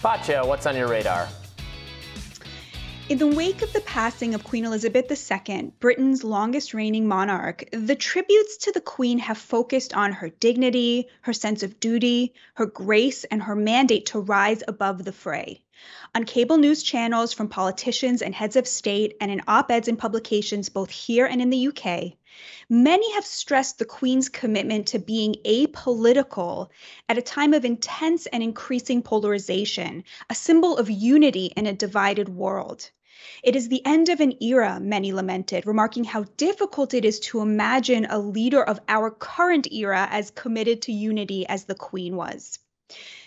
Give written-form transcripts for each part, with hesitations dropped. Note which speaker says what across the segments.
Speaker 1: Batya, what's on your radar?
Speaker 2: In the wake of the passing of Queen Elizabeth II, Britain's longest reigning monarch, the tributes to the Queen have focused on her dignity, her sense of duty, her grace, and her mandate to rise above the fray. On cable news channels from politicians and heads of state, and in op-eds in publications both here and in the UK, many have stressed the Queen's commitment to being apolitical at a time of intense and increasing polarization, a symbol of unity in a divided world. It is the end of an era, many lamented, remarking how difficult it is to imagine a leader of our current era as committed to unity as the Queen was.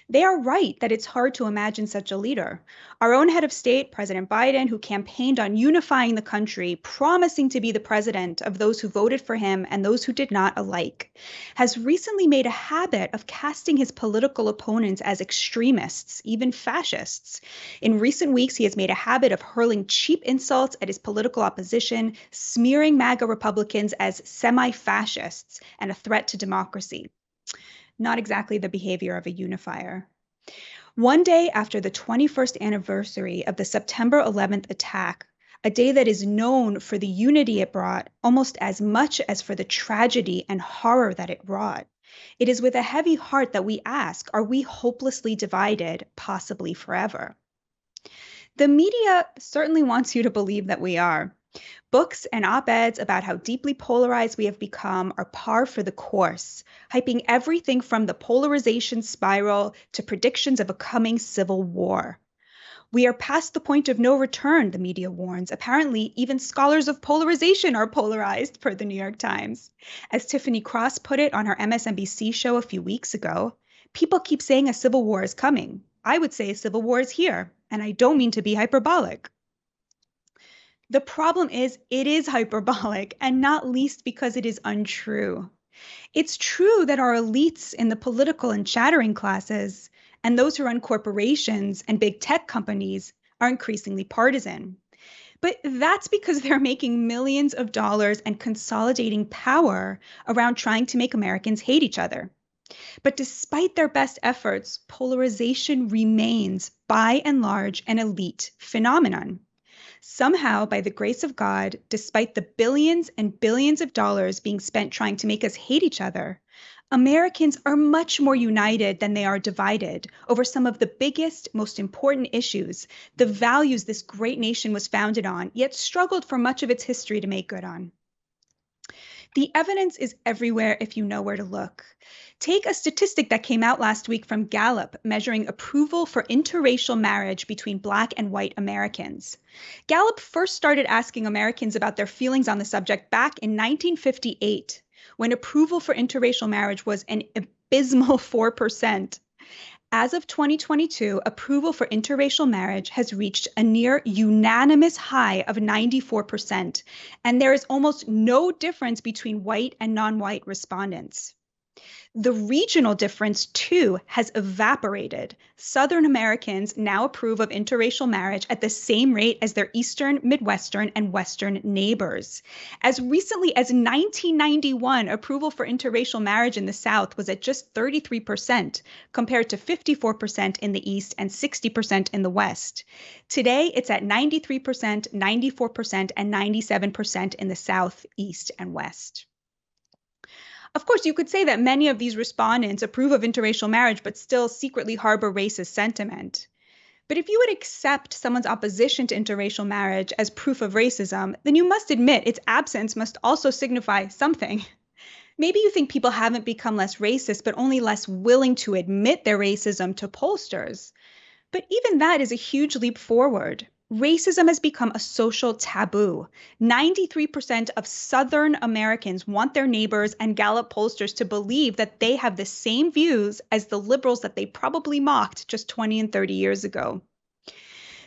Speaker 2: They are right that it's hard to imagine such a leader. Our own head of state, President Biden, who campaigned on unifying the country, promising to be the president of those who voted for him and those who did not alike, has recently made a habit of casting his political opponents as extremists, even fascists. In recent weeks, he has made a habit of hurling cheap insults at his political opposition, smearing MAGA Republicans as semi-fascists and a threat to democracy. Not exactly the behavior of a unifier. One day after the 21st anniversary of the September 11th attack, a day that is known for the unity it brought almost as much as for the tragedy and horror that it wrought, it is with a heavy heart that we ask, are we hopelessly divided, possibly forever? The media certainly wants you to believe that we are. Books and op-eds about how deeply polarized we have become are par for the course, hyping everything from the polarization spiral to predictions of a coming civil war. We are past the point of no return, the media warns. Apparently, even scholars of polarization are polarized, per the New York Times. As Tiffany Cross put it on her MSNBC show a few weeks ago, people keep saying a civil war is coming. I would say a civil war is here, and I don't mean to be hyperbolic. The problem is it is hyperbolic, and not least because it is untrue. It's true that our elites in the political and chattering classes and those who run corporations and big tech companies are increasingly partisan. But that's because they're making millions of dollars and consolidating power around trying to make Americans hate each other. But despite their best efforts, polarization remains, by and large, an elite phenomenon. Somehow, by the grace of God, despite the billions and billions of dollars being spent trying to make us hate each other, Americans are much more united than they are divided over some of the biggest, most important issues, the values this great nation was founded on, yet struggled for much of its history to make good on. The evidence is everywhere if you know where to look. Take a statistic that came out last week from Gallup measuring approval for interracial marriage between Black and white Americans. Gallup first started asking Americans about their feelings on the subject back in 1958, when approval for interracial marriage was an abysmal 4%. As of 2022, approval for interracial marriage has reached a near unanimous high of 94%, and there is almost no difference between white and non-white respondents. The regional difference, too, has evaporated. Southern Americans now approve of interracial marriage at the same rate as their Eastern, Midwestern, and Western neighbors. As recently as 1991, approval for interracial marriage in the South was at just 33%, compared to 54% in the East and 60% in the West. Today, it's at 93%, 94%, and 97% in the South, East, and West. Of course, you could say that many of these respondents approve of interracial marriage but still secretly harbor racist sentiment. But if you would accept someone's opposition to interracial marriage as proof of racism, then you must admit its absence must also signify something. Maybe you think people haven't become less racist, but only less willing to admit their racism to pollsters. But even that is a huge leap forward. Racism has become a social taboo. 93% of Southern Americans want their neighbors and Gallup pollsters to believe that they have the same views as the liberals that they probably mocked just 20 and 30 years ago.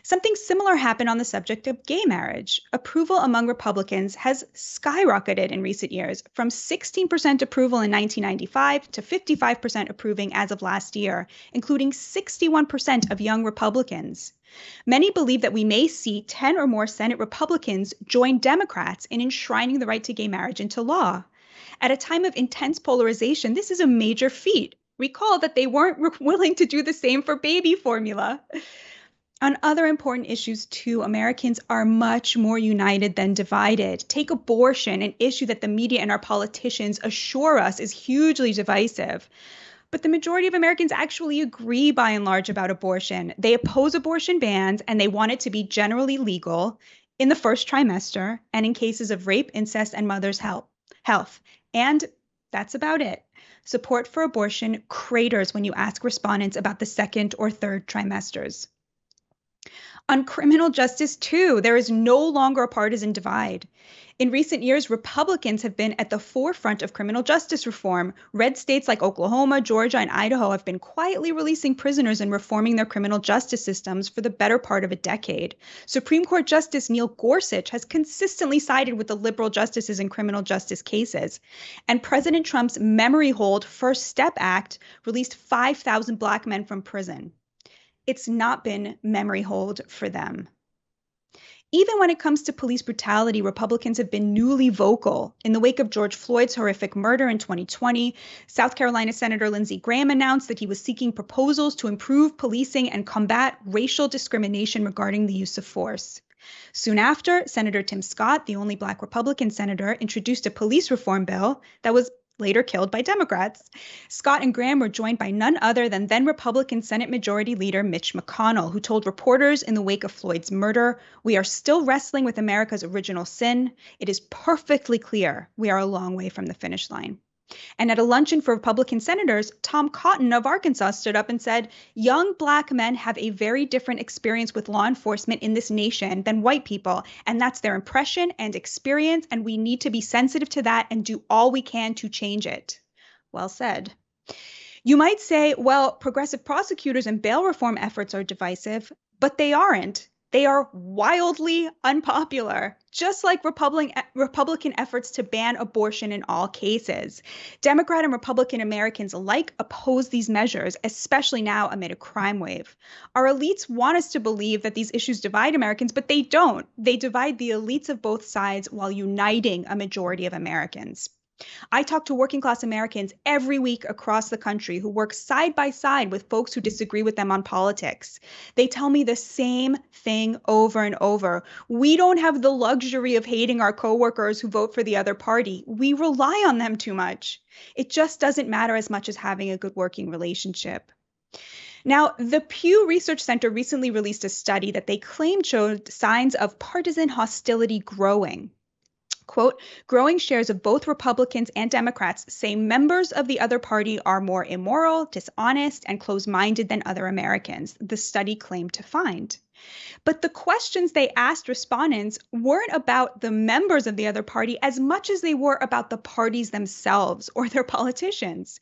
Speaker 2: Something similar happened on the subject of gay marriage. Approval among Republicans has skyrocketed in recent years, from 16% approval in 1995 to 55% approving as of last year, including 61% of young Republicans. Many believe that we may see 10 or more Senate Republicans join Democrats in enshrining the right to gay marriage into law. At a time of intense polarization, this is a major feat. Recall that they weren't willing to do the same for baby formula. On other important issues, too, Americans are much more united than divided. Take abortion, an issue that the media and our politicians assure us is hugely divisive. But the majority of Americans actually agree by and large about abortion. They oppose abortion bans and they want it to be generally legal in the first trimester and in cases of rape, incest, and mother's health. And that's about it. Support for abortion craters when you ask respondents about the second or third trimesters. On criminal justice, too, there is no longer a partisan divide. In recent years, Republicans have been at the forefront of criminal justice reform. Red states like Oklahoma, Georgia, and Idaho have been quietly releasing prisoners and reforming their criminal justice systems for the better part of a decade. Supreme Court Justice Neil Gorsuch has consistently sided with the liberal justices in criminal justice cases. And President Trump's memory hold First Step Act released 5,000 Black men from prison. It's not been memory hold for them. Even when it comes to police brutality, Republicans have been newly vocal. In the wake of George Floyd's horrific murder in 2020, South Carolina Senator Lindsey Graham announced that he was seeking proposals to improve policing and combat racial discrimination regarding the use of force. Soon after, Senator Tim Scott, the only Black Republican senator, introduced a police reform bill that was later killed by Democrats. Scott and Graham were joined by none other than then Republican Senate Majority Leader Mitch McConnell, who told reporters in the wake of Floyd's murder, "We are still wrestling with America's original sin. It is perfectly clear we are a long way from the finish line." And at a luncheon for Republican senators, Tom Cotton of Arkansas stood up and said, "Young Black men have a very different experience with law enforcement in this nation than white people, and that's their impression and experience, and we need to be sensitive to that and do all we can to change it." Well said. You might say, well, progressive prosecutors and bail reform efforts are divisive, but they aren't. They are wildly unpopular, just like Republican efforts to ban abortion in all cases. Democrat and Republican Americans alike oppose these measures, especially now amid a crime wave. Our elites want us to believe that these issues divide Americans, but they don't. They divide the elites of both sides while uniting a majority of Americans. I talk to working class Americans every week across the country who work side by side with folks who disagree with them on politics. They tell me the same thing over and over. We don't have the luxury of hating our coworkers who vote for the other party. We rely on them too much. It just doesn't matter as much as having a good working relationship. Now, the Pew Research Center recently released a study that they claimed showed signs of partisan hostility growing. Quote, "Growing shares of both Republicans and Democrats say members of the other party are more immoral, dishonest, and close-minded than other Americans," the study claimed to find. But the questions they asked respondents weren't about the members of the other party as much as they were about the parties themselves or their politicians.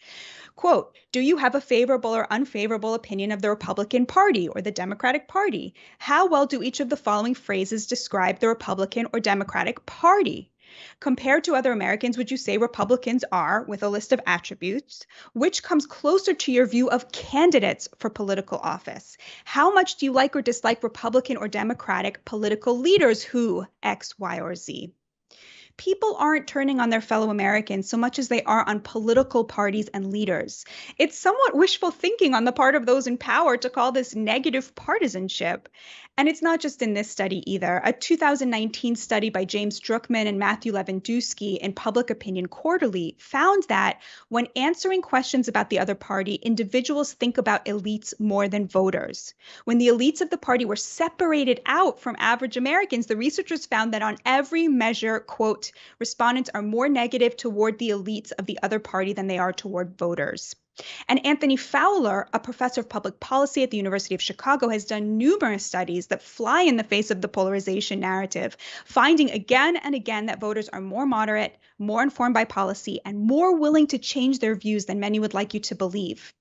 Speaker 2: Quote, "Do you have a favorable or unfavorable opinion of the Republican Party or the Democratic Party? How well do each of the following phrases describe the Republican or Democratic Party? Compared to other Americans, would you say Republicans are, with a list of attributes, which comes closer to your view of candidates for political office? How much do you like or dislike Republican or Democratic political leaders who X, Y, or Z?" People aren't turning on their fellow Americans so much as they are on political parties and leaders. It's somewhat wishful thinking on the part of those in power to call this negative partisanship. And it's not just in this study either. A 2019 study by James Druckman and Matthew Lewandowski in Public Opinion Quarterly found that when answering questions about the other party, individuals think about elites more than voters. When the elites of the party were separated out from average Americans, the researchers found that on every measure, quote, "respondents are more negative toward the elites of the other party than they are toward voters." And Anthony Fowler, a professor of public policy at the University of Chicago, has done numerous studies that fly in the face of the polarization narrative, finding again and again that voters are more moderate, more informed by policy, and more willing to change their views than many would like you to believe.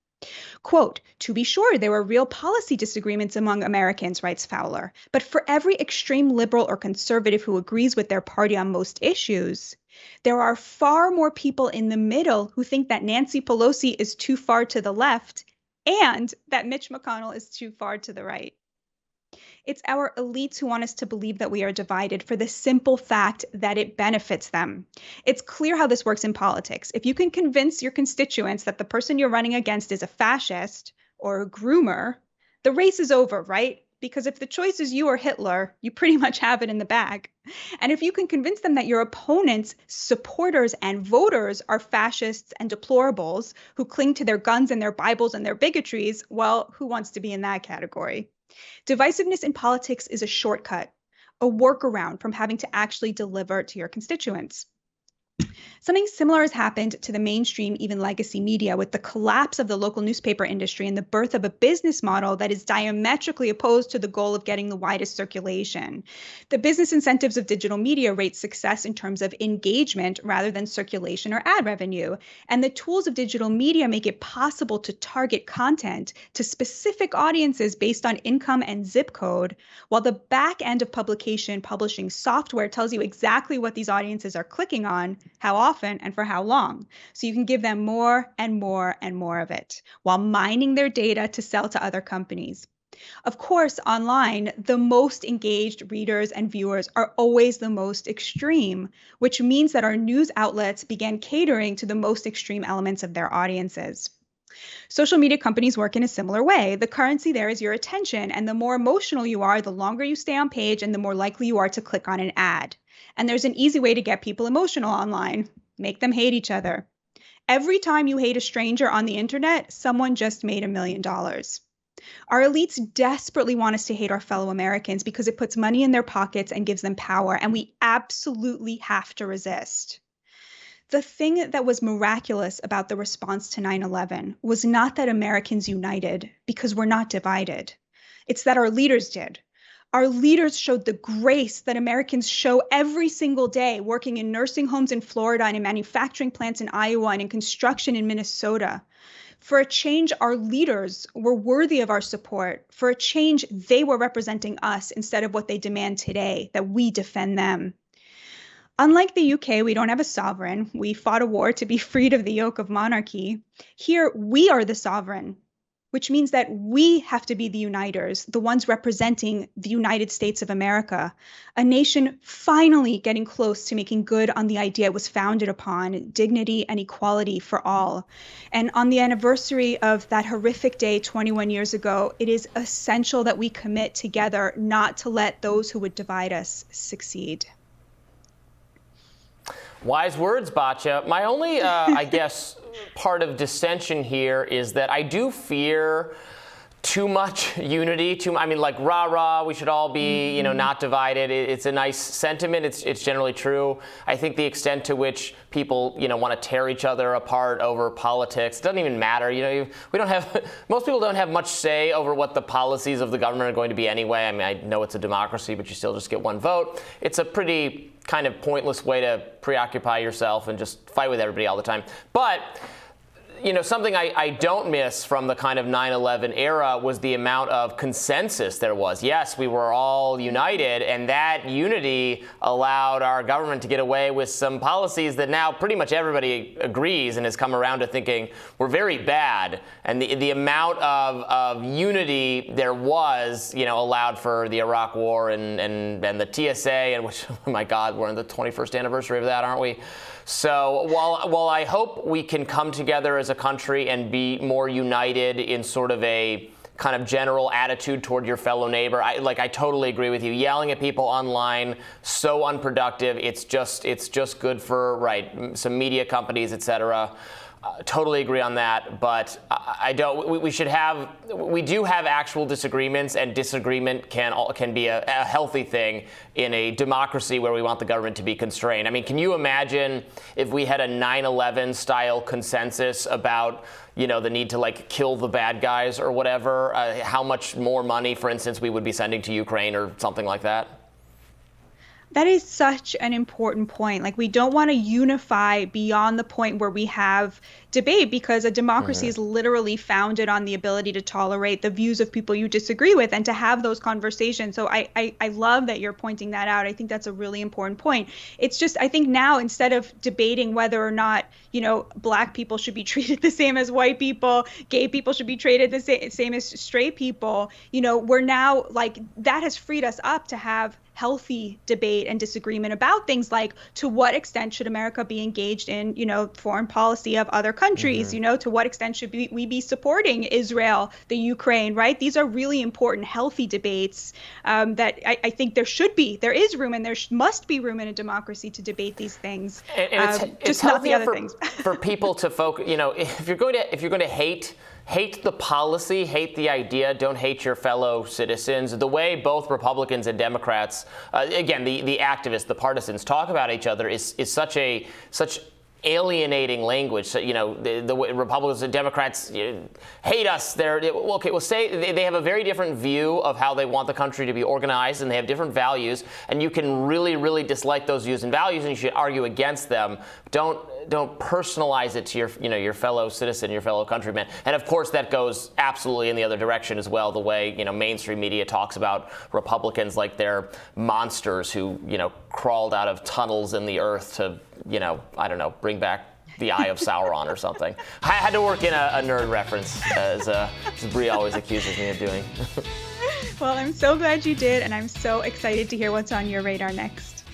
Speaker 2: Quote, "To be sure, there are real policy disagreements among Americans," writes Fowler, "but for every extreme liberal or conservative who agrees with their party on most issues, there are far more people in the middle who think that Nancy Pelosi is too far to the left and that Mitch McConnell is too far to the right." It's our elites who want us to believe that we are divided for the simple fact that it benefits them. It's clear how this works in politics. If you can convince your constituents that the person you're running against is a fascist or a groomer, the race is over, right? Because if the choice is you or Hitler, you pretty much have it in the bag. And if you can convince them that your opponents, supporters, and voters are fascists and deplorables who cling to their guns and their Bibles and their bigotries, well, who wants to be in that category? Divisiveness in politics is a shortcut, a workaround from having to actually deliver to your constituents. Something similar has happened to the mainstream, even legacy media, with the collapse of the local newspaper industry and the birth of a business model that is diametrically opposed to the goal of getting the widest circulation. The business incentives of digital media rate success in terms of engagement rather than circulation or ad revenue. And the tools of digital media make it possible to target content to specific audiences based on income and zip code, while the back end of publishing software tells you exactly what these audiences are clicking on, how often, and for how long. So you can give them more and more and more of it while mining their data to sell to other companies. Of course, online, the most engaged readers and viewers are always the most extreme, which means that our news outlets began catering to the most extreme elements of their audiences. Social media companies work in a similar way. The currency there is your attention, and the more emotional you are, the longer you stay on page and the more likely you are to click on an ad. And there's an easy way to get people emotional online. Make them hate each other. Every time you hate a stranger on the internet, someone just made $1 million. Our elites desperately want us to hate our fellow Americans because it puts money in their pockets and gives them power, and we absolutely have to resist. The thing that was miraculous about the response to 9/11 was not that Americans united, because we're not divided. It's that our leaders did. Our leaders showed the grace that Americans show every single day, working in nursing homes in Florida and in manufacturing plants in Iowa and in construction in Minnesota. For a change, our leaders were worthy of our support. For a change, they were representing us instead of what they demand today, that we defend them. Unlike the UK, we don't have a sovereign. We fought a war to be freed of the yoke of monarchy. Here, we are the sovereign, which means that we have to be the uniters, the ones representing the United States of America, a nation finally getting close to making good on the idea it was founded upon, dignity and equality for all. And on the anniversary of that horrific day 21 years ago, it is essential that we commit together not to let those who would divide us succeed.
Speaker 1: Wise words, Batya. My only, I guess, part of dissension here is that I do fear too much unity. Like rah-rah, we should all be, not divided. It's a nice sentiment. It's generally true. I think the extent to which people, want to tear each other apart over politics, it doesn't even matter. Most people don't have much say over what the policies of the government are going to be anyway. I know it's a democracy, but you still just get one vote. It's a pretty kind of pointless way to preoccupy yourself and just fight with everybody all the time. But something I don't miss from the kind of 9/11 era was the amount of consensus there was. Yes, we were all united, and that unity allowed our government to get away with some policies that now pretty much everybody agrees and has come around to thinking were very bad. And the amount of unity there was, allowed for the Iraq War and the TSA, and which, oh my God, we're on the 21st anniversary of that, aren't we? So while I hope we can come together as a country and be more united in sort of a kind of general attitude toward your fellow neighbor, I totally agree with you. Yelling at people online, so unproductive. It's just good for some media companies, etc. Totally agree on that, but I don't. We do have actual disagreements, and disagreement can be a healthy thing in a democracy where we want the government to be constrained. Can you imagine if we had a 9/11 style consensus about the need to kill the bad guys or whatever? How much more money, for instance, we would be sending to Ukraine or something like that?
Speaker 2: That is such an important point. Like, we don't want to unify beyond the point where we have debate, because a democracy is literally founded on the ability to tolerate the views of people you disagree with and to have those conversations. So I love that you're pointing that out. I think that's a really important point. It's just, I think now, instead of debating whether or not, Black people should be treated the same as white people, gay people should be treated the same as straight people, we're now, like, that has freed us up to have healthy debate and disagreement about things like, to what extent should America be engaged in, foreign policy of other countries? To what extent should we be supporting Israel, the Ukraine, right? These are really important, healthy debates that I think there is room, and there must be room in a democracy to debate these things.
Speaker 1: And it's
Speaker 2: not the other
Speaker 1: for,
Speaker 2: things.
Speaker 1: for people to focus, if you're going to hate the policy, hate the idea, don't hate your fellow citizens. The way both Republicans and Democrats, again, the activists, the partisans, talk about each other is such alienating language. So, the Republicans and Democrats hate us. They have a very different view of how they want the country to be organized, and they have different values, and you can really, really dislike those views and values, and you should argue against them. Don't personalize it to your fellow citizen, your fellow countryman. And of course, that goes absolutely in the other direction as well. The way mainstream media talks about Republicans like they're monsters who crawled out of tunnels in the earth to I don't know, bring back the Eye of Sauron or something. I had to work in a nerd reference, as Bree always accuses me of doing.
Speaker 2: Well, I'm so glad you did, and I'm so excited to hear what's on your radar next.